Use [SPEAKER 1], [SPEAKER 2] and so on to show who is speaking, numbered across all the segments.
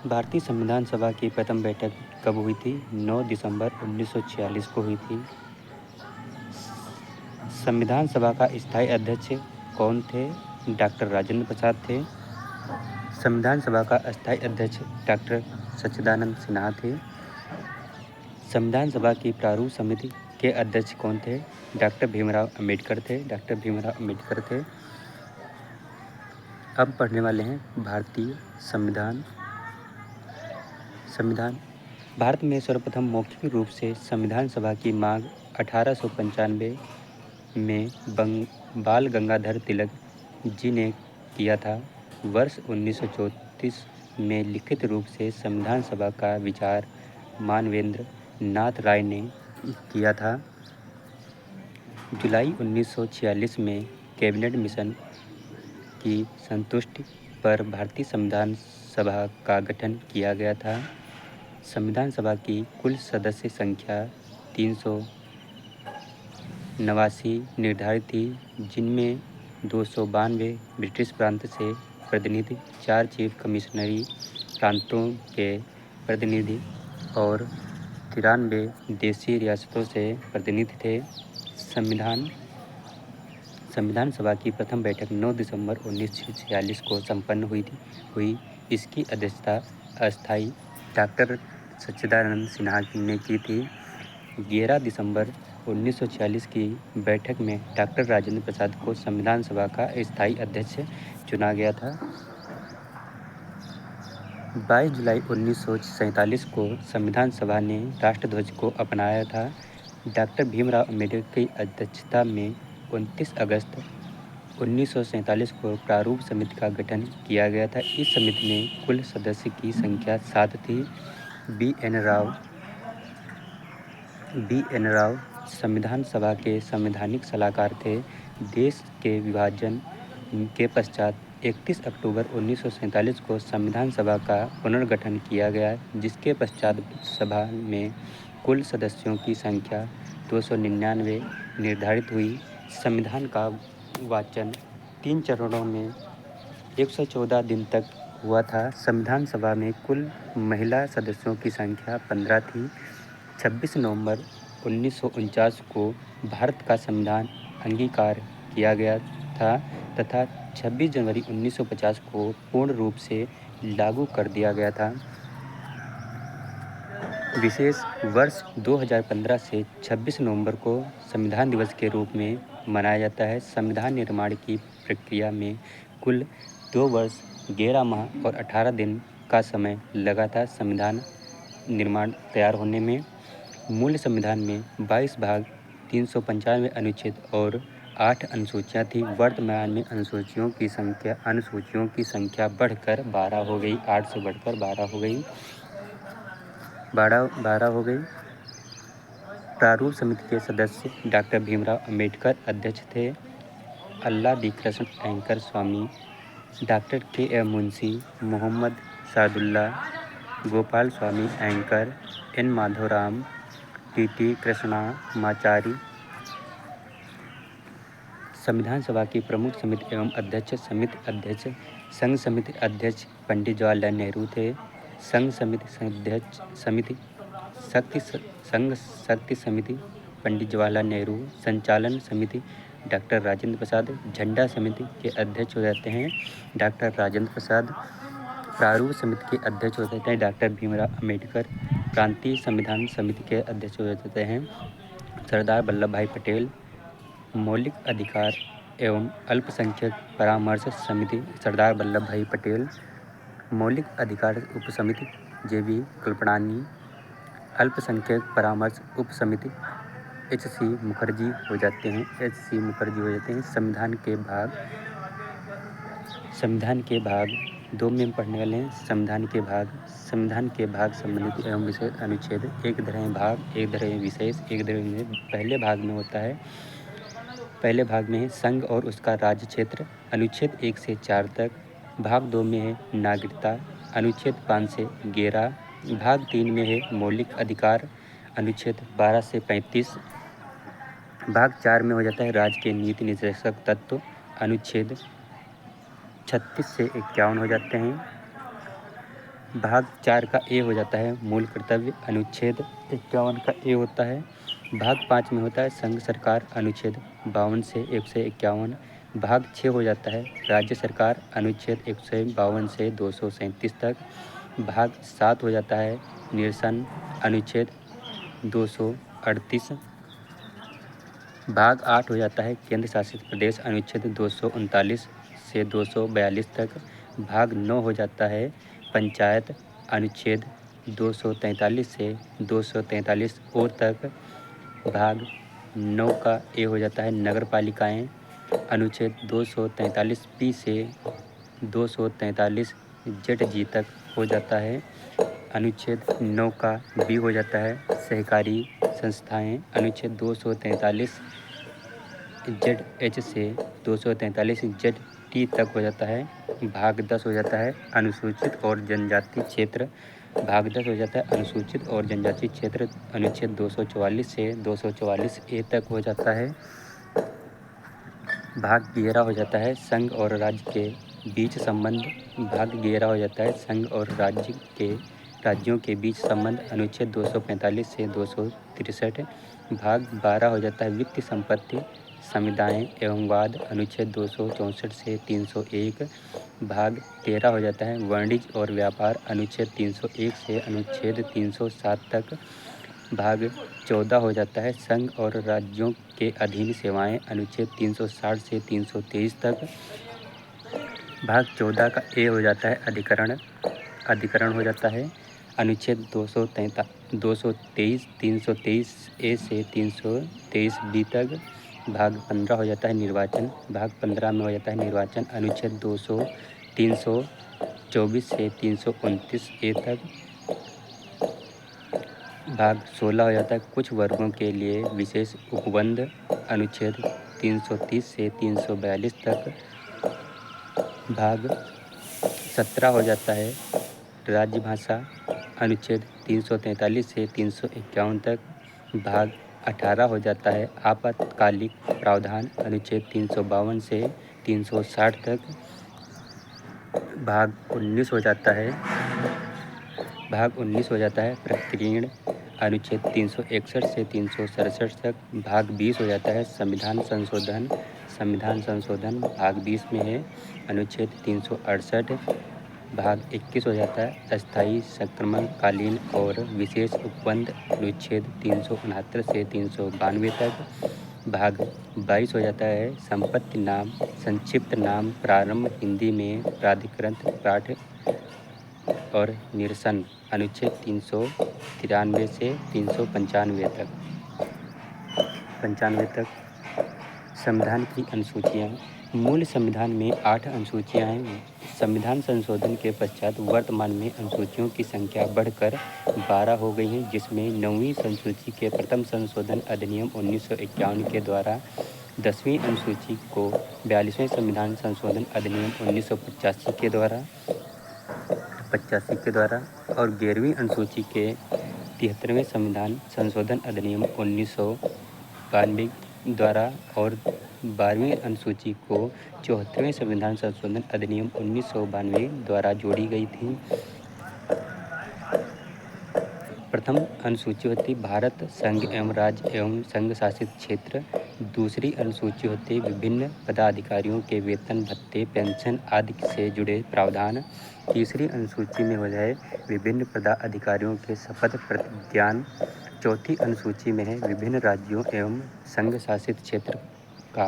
[SPEAKER 1] भारतीय संविधान सभा की प्रथम बैठक कब हुई थी? 9 दिसंबर 1946 को हुई थी। संविधान सभा का स्थायी अध्यक्ष कौन थे? डॉक्टर राजेंद्र प्रसाद थे। संविधान सभा का अस्थायी अध्यक्ष डॉक्टर सच्चिदानंद सिन्हा थे। संविधान सभा की प्रारूप समिति के अध्यक्ष कौन थे? डॉक्टर भीमराव अंबेडकर थे। डॉक्टर भीमराव अंबेडकर थे। अब पढ़ने वाले हैं भारतीय संविधान। भारत में सर्वप्रथम मौखिक रूप से संविधान सभा की मांग 1895 में बाल गंगाधर तिलक जी ने किया था। वर्ष 1934 में लिखित रूप से संविधान सभा का विचार मानवेंद्र नाथ राय ने किया था। जुलाई 1946 में कैबिनेट मिशन की संतुष्टि पर भारतीय संविधान सभा का गठन किया गया था। संविधान सभा की कुल सदस्य संख्या 389 निर्धारित थी, जिनमें 292 ब्रिटिश प्रांत से प्रतिनिधि, 4 चीफ कमिश्नरी प्रांतों के प्रतिनिधि और 93 देशी रियासतों से प्रतिनिधि थे। संविधान सभा की प्रथम बैठक 9 दिसंबर 1946 को संपन्न हुई। इसकी अध्यक्षता अस्थायी डॉक्टर सच्चिदानंद सिन्हा ने की थी। 11 दिसंबर 1946 की बैठक में डॉक्टर राजेंद्र प्रसाद को संविधान सभा का स्थायी अध्यक्ष चुना गया था। 22 जुलाई 1947 को संविधान सभा ने राष्ट्रध्वज को अपनाया था। डॉक्टर भीमराव अंबेडकर की अध्यक्षता में 29 अगस्त 1947 को प्रारूप समिति का गठन किया गया था। इस समिति में कुल सदस्य की संख्या 7 थी। बी एन राव संविधान सभा के संवैधानिक सलाहकार थे। देश के विभाजन के पश्चात 31 अक्टूबर 1947 को संविधान सभा का पुनर्गठन किया गया, जिसके पश्चात सभा में कुल सदस्यों की संख्या 299 निर्धारित हुई। संविधान का वाचन 3 चरणों में 114 दिन तक हुआ था। संविधान सभा में कुल महिला सदस्यों की संख्या 15 थी। 26 नवंबर 1949 को भारत का संविधान अंगीकार किया गया था तथा 26 जनवरी 1950 को पूर्ण रूप से लागू कर दिया गया था। विशेष वर्ष 2015 से 26 नवंबर को संविधान दिवस के रूप में मनाया जाता है। संविधान निर्माण की प्रक्रिया में कुल 2 वर्ष 11 माह और 18 दिन का समय लगा था। संविधान निर्माण तैयार होने में मूल संविधान में 22 भाग, 395 अनुच्छेद और 8 अनुसूचियाँ थी। वर्तमान में अनुसूचियों की संख्या बढ़कर 12 हो गई। 8 से बढ़कर 12 हो गई। प्रारूप समिति के सदस्य डॉक्टर भीमराव अंबेडकर अध्यक्ष थे। अल्लादी कृष्ण एंकर स्वामी, डॉक्टर के.एम. मुंशी, मोहम्मद सादुल्ला, गोपाल स्वामी एंकर, एन. माधवराम, टी.टी. कृष्णमाचारी। संविधान सभा की प्रमुख समिति एवं अध्यक्ष समिति अध्यक्ष संघ समिति अध्यक्ष पंडित जवाहरलाल नेहरू थे। संघ शक्ति समिति पंडित जवाहरलाल नेहरू। संचालन समिति डॉक्टर राजेंद्र प्रसाद। झंडा समिति के अध्यक्ष हो जाते हैं डॉक्टर राजेंद्र प्रसाद। प्रारूप समिति के अध्यक्ष हो जाते हैं डॉक्टर भीमराव अंबेडकर। प्रांतीय संविधान समिति के अध्यक्ष हो जाते हैं सरदार वल्लभ भाई पटेल। मौलिक अधिकार एवं अल्पसंख्यक परामर्श समिति सरदार वल्लभ भाई पटेल। मौलिक अधिकार उपसमिति जे.बी. कृपलानी। अल्पसंख्यक परामर्श उपसमिति एच.सी. मुखर्जी हो जाते हैं। संविधान के भाग 2 में पढ़ने वाले हैं। संविधान के भाग संबंधित एवं विशेष अनुच्छेद। एक तरह भाग, एक तरह विशेष, एक तरह पहले भाग में होता है। पहले भाग में है संघ और उसका राज्य क्षेत्र, अनुच्छेद 1 से 4 तक। भाग 2 में है नागरिकता, अनुच्छेद 5 से 11। भाग 3 में है मौलिक अधिकार, अनुच्छेद 12 से 35। भाग 4 में हो जाता है राज्य के नीति निर्देशक तत्व, अनुच्छेद 36 से 51 हो जाते हैं। भाग 4 का ए हो जाता है मूल कर्तव्य, अनुच्छेद 51 का ए होता है। भाग 5 में होता है संघ सरकार, अनुच्छेद 52 से 151। भाग 6 हो जाता है राज्य सरकार, अनुच्छेद 152 से 237 तक। भाग 7 हो जाता है निरसन, अनुच्छेद 238। भाग 8 हो जाता है केंद्र शासित प्रदेश, अनुच्छेद 239 से 242 तक। भाग 9 हो जाता है पंचायत, अनुच्छेद 243 से 243 ओ तक। भाग 9 का ए हो जाता है नगर पालिकाएँ, अनुच्छेद 243 पी से 243 जेड जी तक हो जाता है। अनुच्छेद 9 का बी हो जाता है सहकारी संस्थाएं, अनुच्छेद 243 जेड एच से 243 जेड टी तक हो जाता है। भाग 10 हो जाता है अनुसूचित और जनजाति क्षेत्र। भाग 10 हो जाता है अनुसूचित और जनजाति क्षेत्र, अनुच्छेद 244 से 244 ए तक हो जाता है। भाग 11 हो जाता है संघ और राज्य के बीच संबंध। भाग 11 हो जाता है संघ और राज्यों के बीच संबंध, अनुच्छेद 245 से 263। भाग 12 हो जाता है वित्तीय संपत्ति, संविदाएं एवं वाद, अनुच्छेद 264 से 301। भाग 13 हो जाता है वाणिज्य और व्यापार, अनुच्छेद 301 से अनुच्छेद 307 तक। भाग 14 हो जाता है संघ और राज्यों के अधीन सेवाएं, अनुच्छेद 360 से 323 तक। भाग 14 का ए हो जाता है अधिकरण हो जाता है, अनुच्छेद 223 323 ए से 323 बी तक। भाग 15 हो जाता है निर्वाचन। भाग 15 में हो जाता है निर्वाचन, अनुच्छेद 324 से 329 ए तक। भाग 16 हो जाता है कुछ वर्गों के लिए विशेष उपबंध, अनुच्छेद 330 से 342 तक। भाग 17 हो जाता है राज्य भाषा, अनुच्छेद 343 से 351 तक। भाग 18 हो जाता है आपातकालिक प्रावधान, अनुच्छेद 352 से 360 तक। भाग 19 हो जाता है प्रतिकीर्ण, अनुच्छेद 361 से 367 तक। भाग 20 हो जाता है संविधान संशोधन, भाग 20 में है अनुच्छेद 368। भाग 21 हो जाता है अस्थायी संक्रमणकालीन और विशेष उपबंध, अनुच्छेद 369 से 392 तक। भाग 22 हो जाता है संपत्ति नाम, संक्षिप्त नाम प्रारंभ, हिंदी में प्राधिकृत पाठ और निरसन, अनुच्छेद 393 से 395 तक। संविधान की अनुसूचियाँ। मूल संविधान में 8 अनुसूचियाँ हैं। संविधान संशोधन के पश्चात वर्तमान में अनुसूचियों की संख्या बढ़कर 12 हो गई हैं, जिसमें 9वीं अनुसूची के प्रथम संशोधन अधिनियम 1951 के द्वारा, 10वीं अनुसूची को 42वें संविधान संशोधन अधिनियम 1985 के द्वारा और 11वीं अनुसूची के 73वें संविधान संशोधन अधिनियम 1992 द्वारा और 12वीं अनुसूची को 74वें संविधान संशोधन अधिनियम 1992 द्वारा जोड़ी गई थी। प्रथम अनुसूची होती भारत संघ एवं राज्य एवं संघ शासित क्षेत्र। दूसरी अनुसूची होती विभिन्न पदाधिकारियों के वेतन भत्ते पेंशन आदि से जुड़े प्रावधान। तीसरी अनुसूची में हो जाए विभिन्न पदाधिकारियों के शपथ प्रतिज्ञान। चौथी अनुसूची में है विभिन्न राज्यों एवं संघ शासित क्षेत्र का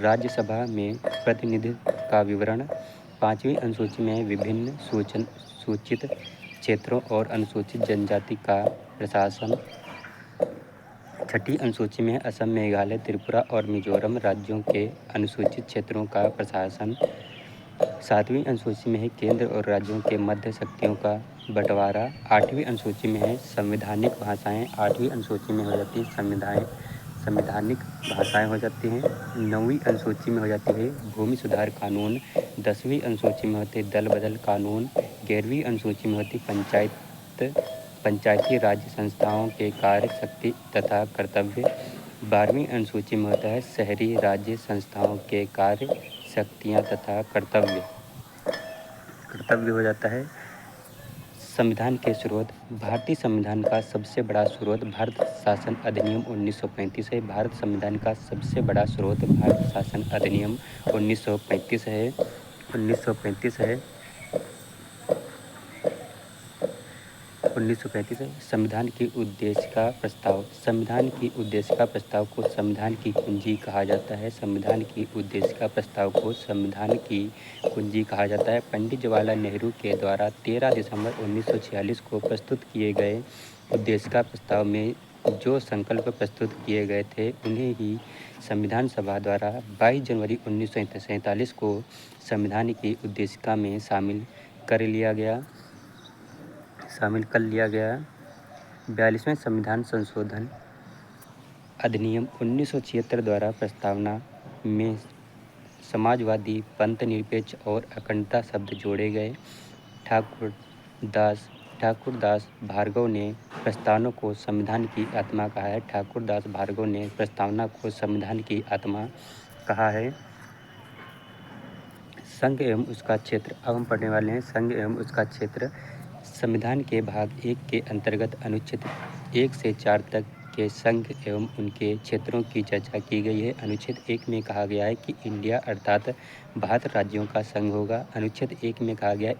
[SPEAKER 1] राज्यसभा में प्रतिनिधित्व का विवरण। पाँचवीं अनुसूची में है विभिन्न सूचित क्षेत्रों और अनुसूचित जनजाति का प्रशासन। छठी अनुसूची में असम, मेघालय, त्रिपुरा और मिजोरम राज्यों के अनुसूचित क्षेत्रों का प्रशासन। सातवीं अनुसूची में है केंद्र और राज्यों के मध्य शक्तियों का बंटवारा। आठवीं अनुसूची में है संवैधानिक भाषाएं। आठवीं अनुसूची में हो जाती है संवैधानिक भाषाएं हो जाती हैं। 9वीं अनुसूची में हो जाती है भूमि सुधार कानून। 10वीं अनुसूची में होते दल बदल कानून। 11वीं अनुसूची में होती पंचायती राज्य संस्थाओं के कार्य, शक्ति तथा कर्तव्य। 12वीं अनुसूची में होता है शहरी राज्य संस्थाओं के कार्य, शक्तियाँ तथा कर्तव्य हो जाता है। संविधान के स्रोत। भारतीय संविधान का सबसे बड़ा स्रोत भारत शासन अधिनियम 1935 है। भारत संविधान का सबसे बड़ा स्रोत भारत शासन अधिनियम 1935 है। 1935 है। 1935 है। संविधान की उद्देश्य का प्रस्ताव। संविधान की उद्देश्य का प्रस्ताव को संविधान की कुंजी कहा जाता है। संविधान की उद्देश्य का प्रस्ताव को संविधान की कुंजी कहा जाता है। पंडित जवाहरलाल नेहरू के द्वारा 13 दिसंबर 1946 को प्रस्तुत किए गए उद्देश्य का प्रस्ताव में जो संकल्प प्रस्तुत किए गए थे उन्हें ही संविधान सभा द्वारा 22 जनवरी 1947 को संविधान की उद्देशिका में शामिल कर लिया गया। 42वें संविधान संशोधन अधिनियम 1976 द्वारा प्रस्तावना में समाजवादी, पंथनिरपेक्ष और अखंडता शब्द जोड़े गए। ठाकुर दास भार्गव ने प्रस्तावना को संविधान की आत्मा कहा है। ठाकुर दास भार्गव ने प्रस्तावना को संविधान की आत्मा कहा है। संघ एवं उसका क्षेत्र। अब हम पढ़ने वाले हैं संघ एवं उसका क्षेत्र। संविधान के भाग 1 के अंतर्गत अनुच्छेद 1 से 4 तक के संघ एवं उनके क्षेत्रों की चर्चा की गई है। अनुच्छेद 1 में कहा गया है कि इंडिया अर्थात भारत राज्यों का संघ होगा। अनुच्छेद 1 में कहा गया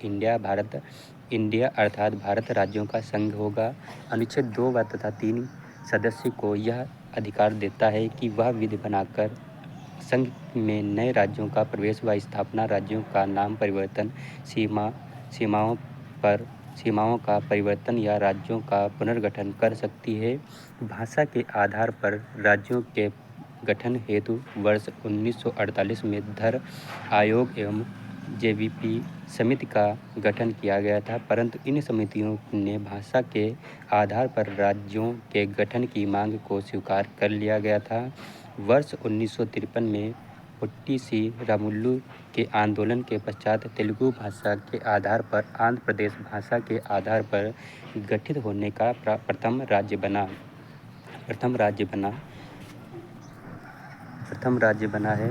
[SPEAKER 1] इंडिया अर्थात भारत राज्यों का संघ होगा। अनुच्छेद 2 व तथा 3 सदस्य को यह अधिकार देता है कि वह विधि बनाकर संघ में नए राज्यों का प्रवेश व स्थापना, राज्यों का नाम परिवर्तन, सीमाओं का परिवर्तन या राज्यों का पुनर्गठन कर सकती है। भाषा के आधार पर राज्यों के गठन हेतु वर्ष 1948 में धर आयोग एवं जेवीपी समिति का गठन किया गया था, परंतु इन समितियों ने भाषा के आधार पर राज्यों के गठन की मांग को स्वीकार कर लिया गया था। वर्ष 1953 में पुट्टी सी रामुलु के आंदोलन के पश्चात तेलुगु भाषा के आधार पर आंध्र प्रदेश भाषा के आधार पर गठित होने का प्रथम राज्य बना है।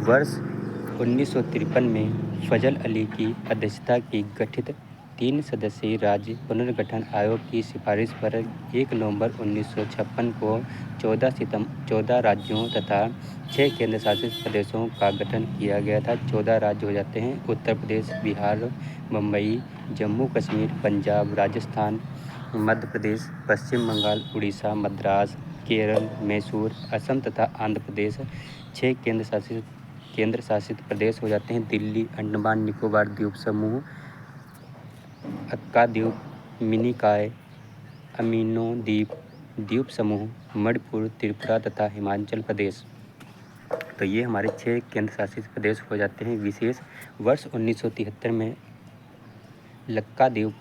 [SPEAKER 1] वर्ष 1953 में फजल अली की अध्यक्षता की गठित 3 सदस्यीय राज्य पुनर्गठन आयोग की सिफारिश पर 1 नवंबर 1956 को 14 राज्यों तथा 6 केंद्र शासित प्रदेशों का गठन किया गया था। 14 राज्य हो जाते हैं उत्तर प्रदेश, बिहार, मुंबई, जम्मू कश्मीर, पंजाब, राजस्थान, मध्य प्रदेश, पश्चिम बंगाल, उड़ीसा, मद्रास, केरल, मैसूर, असम तथा आंध्र प्रदेश। 6 केंद्र शासित प्रदेश हो जाते हैं दिल्ली, अंडमान निकोबार द्वीप समूह, अक्का द्वीप, मिनिकॉय, अमीनो द्वीप समूह, मणिपुर, त्रिपुरा तथा हिमाचल प्रदेश। तो ये हमारे 6 केंद्र शासित प्रदेश हो जाते हैं विशेष। वर्ष 1973 में लक्का द्वीप,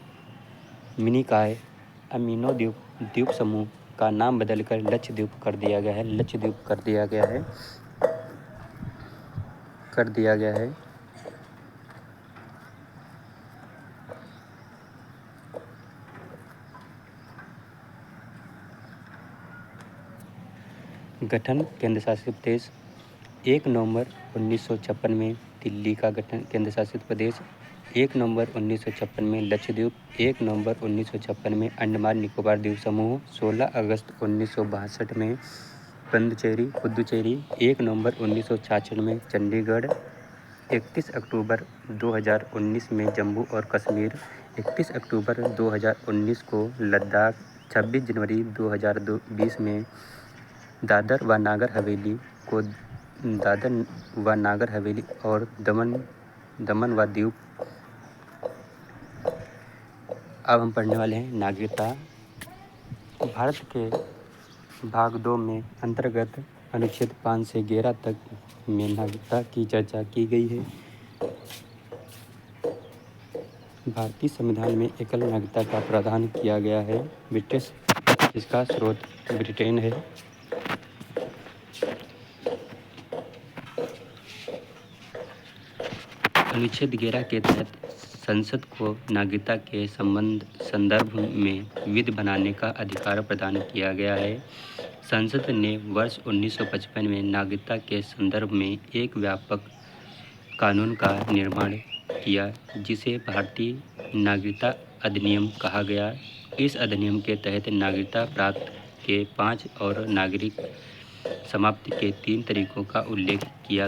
[SPEAKER 1] मिनिकॉय, अमीनो द्वीप समूह का नाम बदलकर लक्षद्वीप कर दिया गया है। गठन केंद्र शासित प्रदेश 1 नवंबर 1956 में दिल्ली का गठन केंद्र शासित प्रदेश, 1 नवंबर 1956 में लक्षद्वीप, 1 नवंबर 1956 में अंडमान निकोबार द्वीप समूह, 16 अगस्त 1962 में पुदुचेरी, 1 नवंबर 1966 में चंडीगढ़, 31 अक्टूबर 2019 में जम्मू और कश्मीर, 31 अक्टूबर 2019 को लद्दाख, 26 जनवरी 2020 में दादर व नागर हवेली और दमन व दीव। अब हम पढ़ने वाले हैं नागरिकता। भारत के भाग 2 में अंतर्गत अनुच्छेद 5 से 11 तक में नागरिकता की चर्चा की गई है। भारतीय संविधान में एकल नागरिकता का प्रावधान किया गया है। ब्रिटिश, इसका स्रोत ब्रिटेन है। अनुच्छेद 11 के तहत संसद को नागरिकता के संदर्भ में विधि बनाने का अधिकार प्रदान किया गया है। संसद ने वर्ष 1955 में नागरिकता के संदर्भ में एक व्यापक कानून का निर्माण किया, जिसे भारतीय नागरिकता अधिनियम कहा गया। इस अधिनियम के तहत नागरिकता प्राप्त के 5 और नागरिक समाप्ति के 3 तरीकों का उल्लेख किया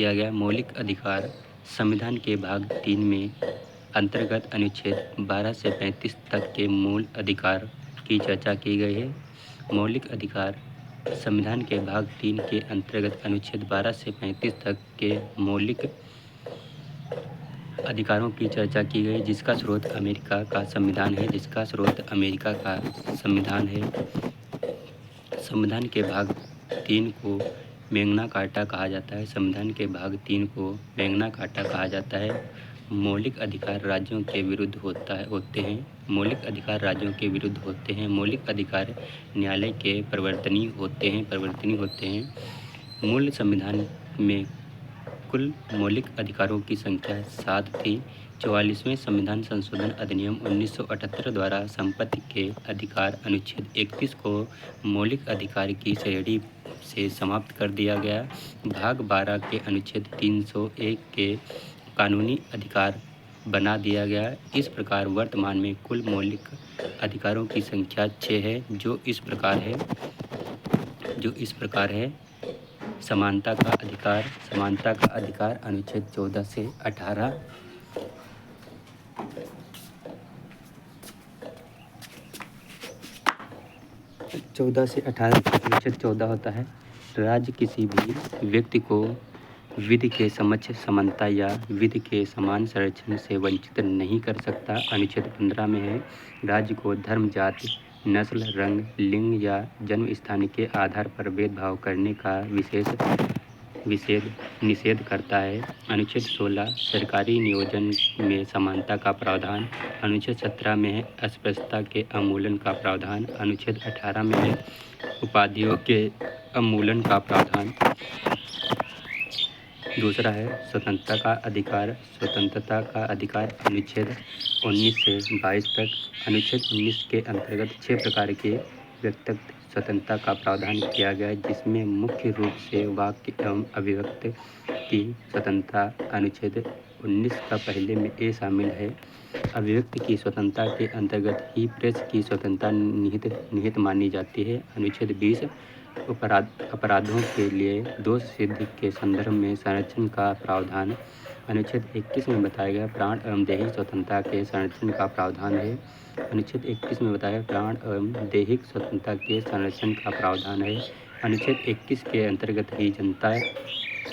[SPEAKER 1] गया। मौलिक अधिकार संविधान के भाग 3 में अंतर्गत अनुच्छेद 12 से 35 तक के मूल अधिकार की चर्चा की गई है। मौलिक अधिकार संविधान के भाग 3 के अंतर्गत अनुच्छेद 12 से 35 तक के मौलिक अधिकारों की चर्चा की गई, जिसका स्रोत अमेरिका का संविधान है। संविधान के भाग 3 को मैग्ना कार्टा कहा जाता है। मौलिक अधिकार राज्यों के विरुद्ध होते हैं। मौलिक अधिकार न्यायालय के प्रवर्तनीय होते हैं। मूल संविधान में कुल मौलिक अधिकारों की संख्या 7 थी। 44वें संविधान संशोधन अधिनियम 1978 द्वारा संपत्ति के अधिकार अनुच्छेद 31 को मौलिक अधिकार की श्रेणी से समाप्त कर दिया गया। भाग 12 के अनुच्छेद 301 के कानूनी अधिकार बना दिया गया। इस प्रकार वर्तमान में कुल मौलिक अधिकारों की संख्या 6 है, जो इस प्रकार है। समानता का अधिकार अनुच्छेद 14 से 18 अनुच्छेद 14 होता है। राज्य किसी भी व्यक्ति को विधि के समक्ष समानता या विधि के समान संरक्षण से वंचित नहीं कर सकता। अनुच्छेद 15 में है, राज्य को धर्म, जाति, नस्ल, रंग, लिंग या जन्म स्थान के आधार पर भेदभाव करने का निषेध करता है। अनुच्छेद 16 सरकारी नियोजन में समानता का प्रावधान। अनुच्छेद 17 में है अस्पृश्यता के उन्मूलन का प्रावधान। अनुच्छेद 18 में है उपाधियों के उन्मूलन का प्रावधान। दूसरा है स्वतंत्रता का अधिकार अनुच्छेद 19 से 22 तक। अनुच्छेद 19 के अंतर्गत 6 प्रकार के व्यक्तिगत स्वतंत्रता का प्रावधान किया गया है, जिसमें मुख्य रूप से वाक्य एवं अभिव्यक्ति की स्वतंत्रता अनुच्छेद 19 का पहले में ए शामिल है। अभिव्यक्ति की स्वतंत्रता के अंतर्गत ही प्रेस की स्वतंत्रता निहित मानी जाती है। अनुच्छेद 20 अपराधों के लिए दोष सिद्धि के संदर्भ में संरक्षण का प्रावधान। अनुच्छेद 21 में बताया गया प्राण एवं दैहिक स्वतंत्रता के संरक्षण का प्रावधान है। अनुच्छेद 21 में बताया प्राण एवं दैहिक स्वतंत्रता के संरक्षण का प्रावधान है। अनुच्छेद 21 के अंतर्गत ही जनता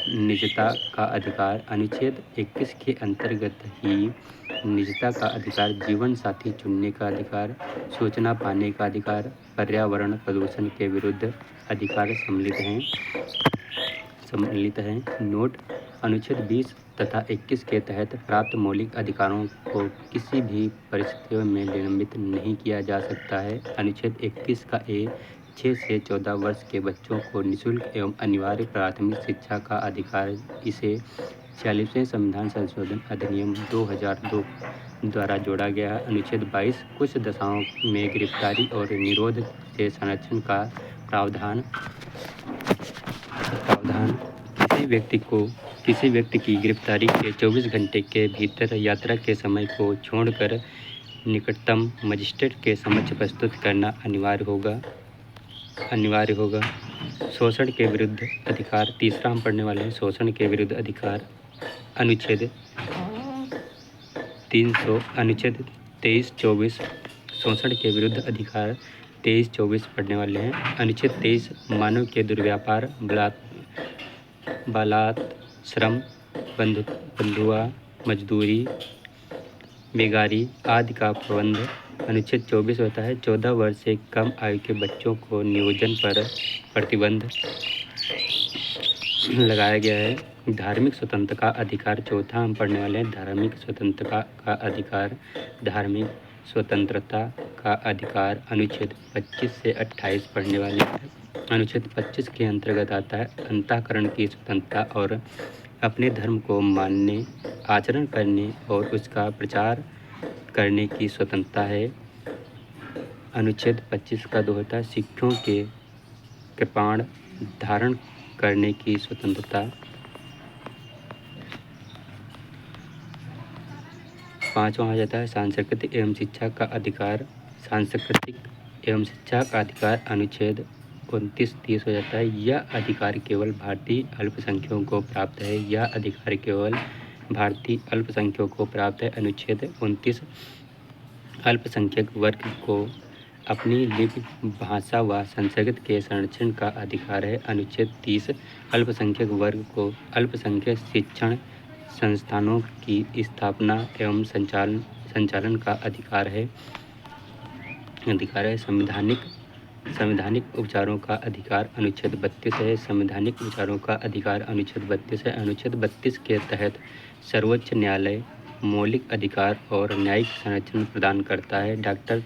[SPEAKER 1] निजता का अधिकार। अनुच्छेद 21 के अंतर्गत ही निजता का अधिकार, जीवन साथी चुनने का अधिकार, सूचना पाने का अधिकार, पर्यावरण प्रदूषण के विरुद्ध अधिकार सम्मिलित हैं। नोट: अनुच्छेद 20 तथा 21 के तहत प्राप्त मौलिक अधिकारों को किसी भी परिस्थितियों में निलंबित नहीं किया जा सकता है। अनुच्छेद 21 का ए 6 से 14 वर्ष के बच्चों को निःशुल्क एवं अनिवार्य प्राथमिक शिक्षा का अधिकार, इसे 46वें संविधान संशोधन अधिनियम 2002 द्वारा जोड़ा गया है। अनुच्छेद 22 कुछ दशाओं में गिरफ्तारी और निरोध से संरक्षण का प्रावधान। किसी व्यक्ति की गिरफ्तारी के 24 घंटे के भीतर यात्रा के समय को छोड़कर निकटतम मजिस्ट्रेट के समक्ष प्रस्तुत करना अनिवार्य होगा। शोषण के विरुद्ध अधिकार। तीसरा हम पढ़ने वाले हैं शोषण के विरुद्ध अधिकार। अनुच्छेद 23-24 शोषण के विरुद्ध अधिकार 23-24 पढ़ने वाले हैं। अनुच्छेद 23 मानव के दुर्व्यापार, बालात, श्रम, बंधुआ मजदूरी, बेगारी आदि का प्रबंध। अनुच्छेद 24 होता है 14 वर्ष से कम आयु के बच्चों को नियोजन पर प्रतिबंध लगाया गया है। धार्मिक स्वतंत्रता का अधिकार। चौथा हम पढ़ने वाले हैं धार्मिक स्वतंत्रता का अधिकार। धार्मिक स्वतंत्रता का अधिकार अनुच्छेद 25 से 28 पढ़ने वाले हैं। अनुच्छेद 25 के अंतर्गत आता है अंतःकरण की स्वतंत्रता और अपने धर्म को मानने, आचरण करने और उसका प्रचार करने की स्वतंत्रता है। अनुच्छेद 25 का 2 होता है सिखों के कृपाण धारण करने की स्वतंत्रता। 5वां आ जाता है सांस्कृतिक एवं शिक्षा का अधिकार। सांस्कृतिक एवं शिक्षा का अधिकार अनुच्छेद 29-30 हो जाता है। यह अधिकार केवल भारतीय अल्पसंख्यकों को प्राप्त है। यह अधिकार केवल भारतीय अल्पसंख्यकों को प्राप्त है। अनुच्छेद 29 अल्पसंख्यक वर्ग को अपनी लिपि, भाषा व संस्कृति के संरक्षण का अधिकार है। अनुच्छेद 30 अल्पसंख्यक वर्ग को अल्पसंख्यक शिक्षण संस्थानों की स्थापना एवं संचालन का अधिकार है। संवैधानिक उपचारों का अधिकार अनुच्छेद 32 है। संवैधानिक उपचारों का अधिकार अनुच्छेद 32 है। अनुच्छेद 32 के तहत सर्वोच्च न्यायालय मौलिक अधिकार और न्यायिक संरक्षण प्रदान करता है। डॉक्टर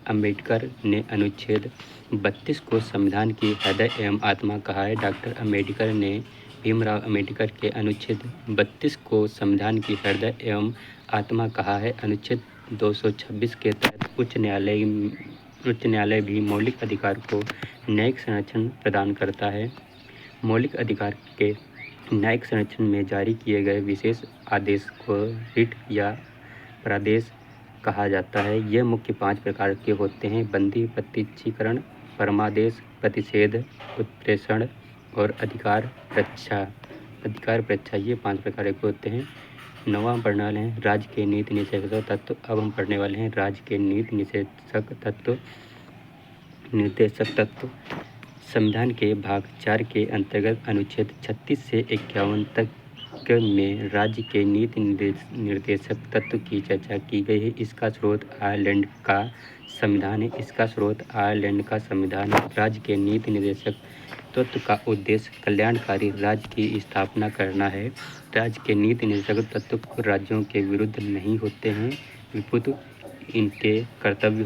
[SPEAKER 1] अंबेडकर ने अनुच्छेद 32 को संविधान की हृदय एवं आत्मा कहा है। डॉक्टर अंबेडकर ने भीमराव अंबेडकर के अनुच्छेद 32 को संविधान की हृदय एवं आत्मा कहा है। अनुच्छेद 226 के तहत उच्च न्यायालय भी मौलिक अधिकार को न्यायिक संरक्षण प्रदान करता है। मौलिक अधिकार के न्यायिक संरक्षण में जारी किए गए विशेष आदेश को रिट या प्रादेश कहा जाता है। ये मुख्य 5 प्रकार के होते हैं: बंदी, प्रत्यक्षीकरण, परमादेश, प्रतिषेध, उत्प्रेषण और अधिकार परीक्षा। ये 5 प्रकार के होते हैं। 9वां पढ़ने वाले हैं राज्य के नीति निषेधक तत्व। अब हम पढ़ने वाले हैं राज्य के नीति निर्देशक तत्व। संविधान के भाग 4 के अंतर्गत अनुच्छेद 36 से 51 तक में राज्य के नीति निर्देशक तत्व की चर्चा की गई है। इसका स्रोत आयरलैंड का संविधान है। राज्य के नीति निर्देशक तत्व का उद्देश्य कल्याणकारी राज्य की स्थापना करना है। राज्य के नीति निर्देशक तत्व राज्यों के विरुद्ध नहीं होते हैं, विपरीत इनके कर्तव्य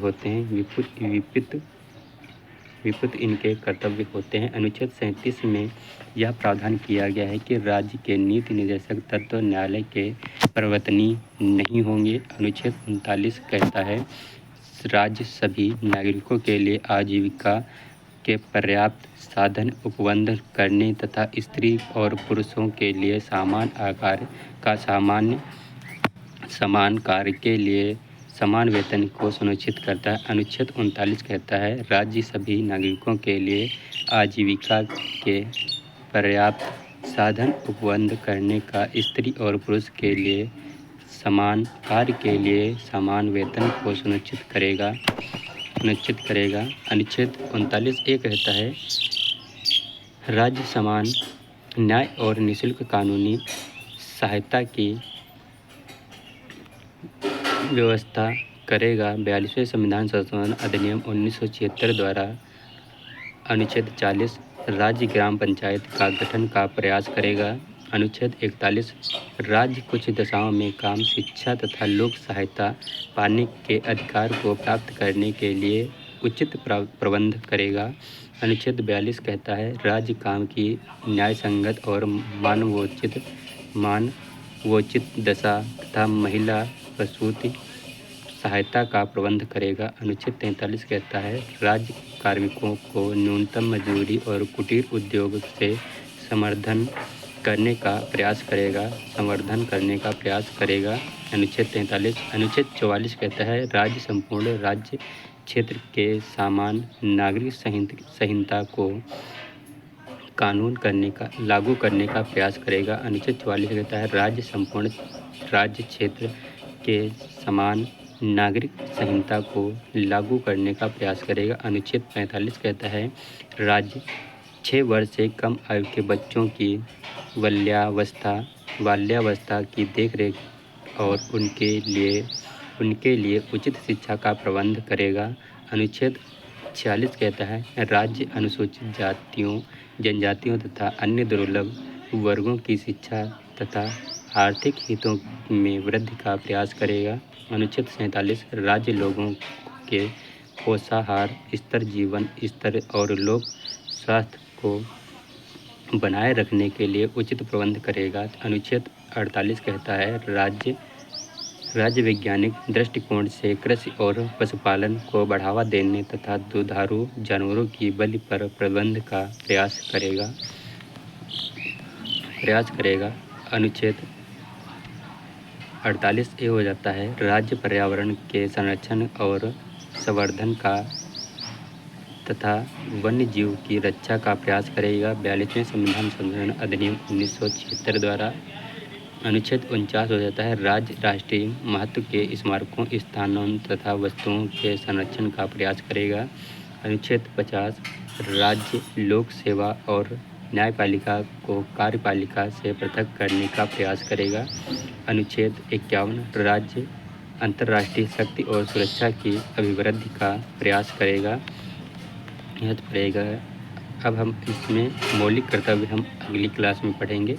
[SPEAKER 1] होते हैं। अनुच्छेद 37 में यह प्रावधान किया गया है कि राज्य के नीति निर्देशक तत्व न्यायालय के प्रवर्तनीय नहीं होंगे। अनुच्छेद 39 कहता है राज्य सभी नागरिकों के लिए आजीविका के पर्याप्त साधन उपलब्ध करने तथा स्त्री और पुरुषों के लिए समान आकार का समान कार्य के लिए समान वेतन को सुनिश्चित करता है। अनुच्छेद 39 कहता है राज्य सभी नागरिकों के लिए आजीविका के पर्याप्त साधन उपलब्ध करने का स्त्री और पुरुष के लिए समान कार्य के लिए समान वेतन को सुनिश्चित करेगा। अनुच्छेद 39 कहता है राज्य समान न्याय और निःशुल्क कानूनी सहायता की व्यवस्था करेगा। 42वें संविधान संशोधन अधिनियम 1976 द्वारा अनुच्छेद 40 राज्य ग्राम पंचायत का गठन का प्रयास करेगा। अनुच्छेद 41 राज्य कुछ दशाओं में काम, शिक्षा तथा लोक सहायता पाने के अधिकार को प्राप्त करने के लिए उचित प्रबंध करेगा। अनुच्छेद 42 कहता है राज्य काम की न्यायसंगत और मानवोचित दशा तथा महिला प्रसूति सहायता का प्रबंध करेगा। अनुच्छेद 43 कहता है राज्य कार्मिकों को न्यूनतम मजदूरी और कुटीर उद्योग से संवर्धन करने का प्रयास करेगा। अनुच्छेद 44 कहता है राज्य संपूर्ण राज्य क्षेत्र के समान नागरिक संहिता को कानून लागू करने का प्रयास करेगा। अनुच्छेद 44 कहता है राज्य संपूर्ण राज्य क्षेत्र के समान नागरिक संहिता को लागू करने का प्रयास करेगा। अनुच्छेद 45 कहता है राज्य 6 वर्ष से कम आयु के बच्चों की बाल्यावस्था की देखरेख और उनके लिए उचित शिक्षा का प्रबंध करेगा। अनुच्छेद 46 कहता है राज्य अनुसूचित जातियों, जनजातियों तथा अन्य दुर्लभ वर्गों की शिक्षा तथा आर्थिक हितों में वृद्धि का प्रयास करेगा। अनुच्छेद 47 राज्य लोगों के पोषाहार स्तर, जीवन स्तर और लोक स्वास्थ्य को बनाए रखने के लिए उचित प्रबंध करेगा। अनुच्छेद 48 कहता है राज्य वैज्ञानिक दृष्टिकोण से कृषि और पशुपालन को बढ़ावा देने तथा दुधारू जानवरों की बलि पर प्रतिबंध का प्रयास करेगा। अनुच्छेद 48 ए हो जाता है, राज्य पर्यावरण के संरक्षण और संवर्धन का तथा वन्य जीव की रक्षा का प्रयास करेगा। 42वें संविधान संशोधन अधिनियम 1976 द्वारा अनुच्छेद 49 हो जाता है, राज्य राष्ट्रीय महत्व के स्मारकों, स्थानों तथा वस्तुओं के संरक्षण का प्रयास करेगा। अनुच्छेद 50 राज्य लोक सेवा और न्यायपालिका को कार्यपालिका से पृथक करने का प्रयास करेगा। अनुच्छेद 51 राज्य अंतर्राष्ट्रीय शक्ति और सुरक्षा की अभिवृद्धि का प्रयास करेगा। यह तो पड़ेगा। अब हम इसमें मौलिक कर्तव्य हम अगली क्लास में पढ़ेंगे।